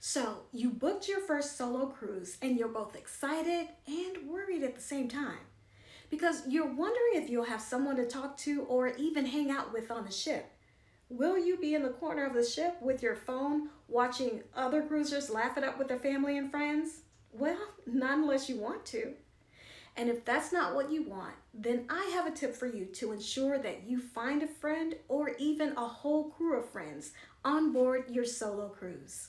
So you booked your first solo cruise and you're both excited and worried at the same time because you're wondering if you'll have someone to talk to or even hang out with on the ship. Will you be in the corner of the ship with your phone watching other cruisers laugh it up with their family and friends? Well, not unless you want to. And if that's not what you want, then I have a tip for you to ensure that you find a friend or even a whole crew of friends on board your solo cruise.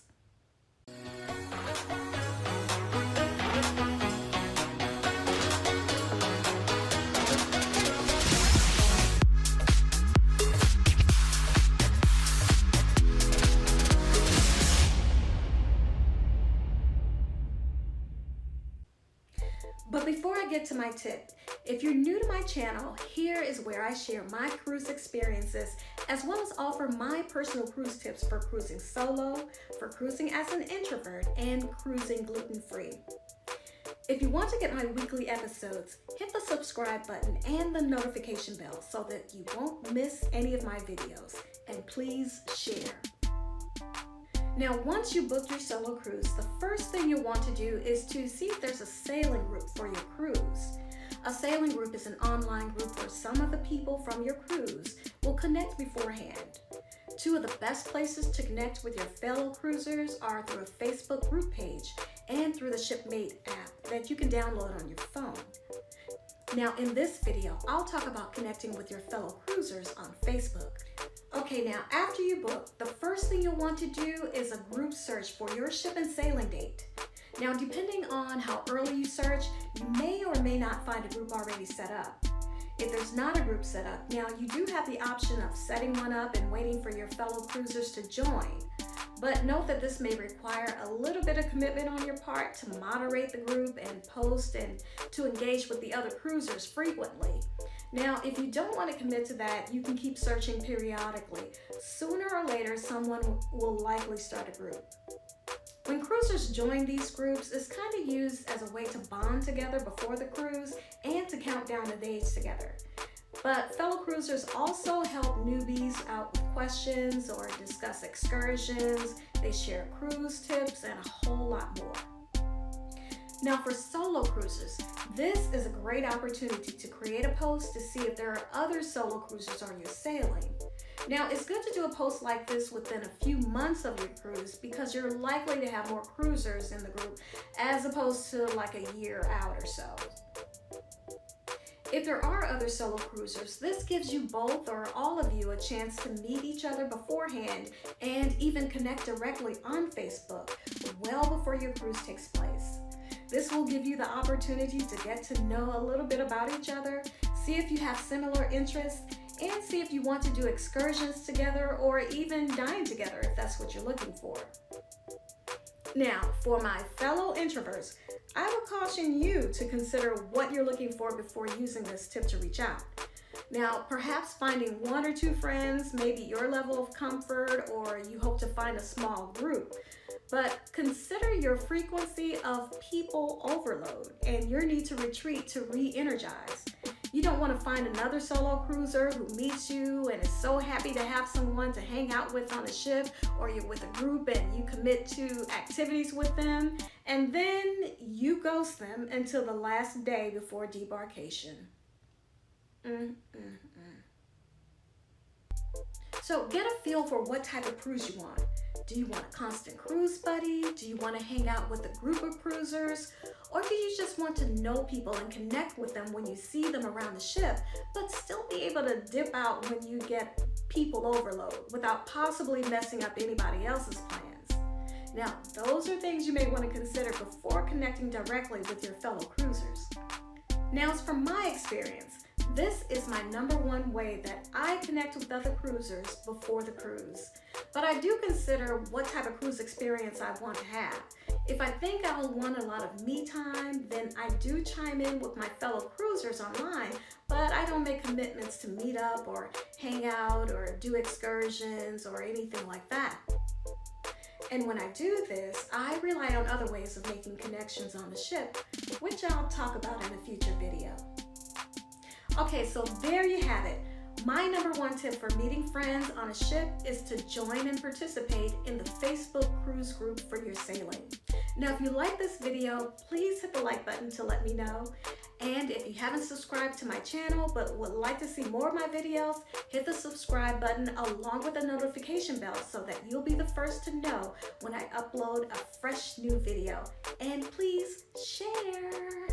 But before I get to my tip, if you're new to my channel, here is where I share my cruise experiences as well as offer my personal cruise tips for cruising solo, for cruising as an introvert, and cruising gluten-free. If you want to get my weekly episodes, hit the subscribe button and the notification bell so that you won't miss any of my videos. And please share. Now, once you book your solo cruise, the first thing you'll want to do is to see if there's a sailing group for your cruise. A sailing group is an online group where some of the people from your cruise will connect beforehand. Two of the best places to connect with your fellow cruisers are through a Facebook group page and through the Shipmate app that you can download on your phone. Now, in this video, I'll talk about connecting with your fellow cruisers on Facebook. Okay, now after you book, the first thing you'll want to do is a group search for your ship and sailing date. Now, depending on how early you search, you may or may not find a group already set up. If there's not a group set up, now you do have the option of setting one up and waiting for your fellow cruisers to join. But note that this may require a little bit of commitment on your part to moderate the group and post and to engage with the other cruisers frequently. Now, if you don't want to commit to that, you can keep searching periodically. Sooner or later, someone will likely start a group. When cruisers join these groups, it's kind of used as a way to bond together before the cruise and to count down the days together. But fellow cruisers also help newbies out with questions or discuss excursions. They share cruise tips and a whole lot more. Now, for solo cruisers, this is a great opportunity to create a post to see if there are other solo cruisers on your sailing. Now, it's good to do a post like this within a few months of your cruise because you're likely to have more cruisers in the group as opposed to like a year out or so. If there are other solo cruisers, this gives you both or all of you a chance to meet each other beforehand and even connect directly on Facebook well before your cruise takes place. This will give you the opportunity to get to know a little bit about each other, see if you have similar interests, and see if you want to do excursions together or even dine together if that's what you're looking for. Now, for my fellow introverts, I would caution you to consider what you're looking for before using this tip to reach out. Now, perhaps finding one or two friends may be your level of comfort, or you hope to find a small group. But consider your frequency of people overload and your need to retreat to re-energize. You don't want to find another solo cruiser who meets you and is so happy to have someone to hang out with on a ship, or you're with a group and you commit to activities with them, and then you ghost them until the last day before debarkation. So get a feel for what type of cruise you want. Do you want a constant cruise buddy? Do you want to hang out with a group of cruisers? Or do you just want to know people and connect with them when you see them around the ship, but still be able to dip out when you get people overload without possibly messing up anybody else's plans? Now, those are things you may want to consider before connecting directly with your fellow cruisers. Now, as from my experience, this is my #1 way that I connect with other cruisers before the cruise. But I do consider what type of cruise experience I want to have. If I think I'll want a lot of me time, then I do chime in with my fellow cruisers online, but I don't make commitments to meet up or hang out or do excursions or anything like that. And when I do this, I rely on other ways of making connections on the ship, which I'll talk about in a future video. Okay, so there you have it. My number one tip for meeting friends on a ship is to join and participate in the Facebook cruise group for your sailing. Now, if you like this video, please hit the like button to let me know. And if you haven't subscribed to my channel but would like to see more of my videos, hit the subscribe button along with the notification bell so that you'll be the first to know when I upload a fresh new video. And please share.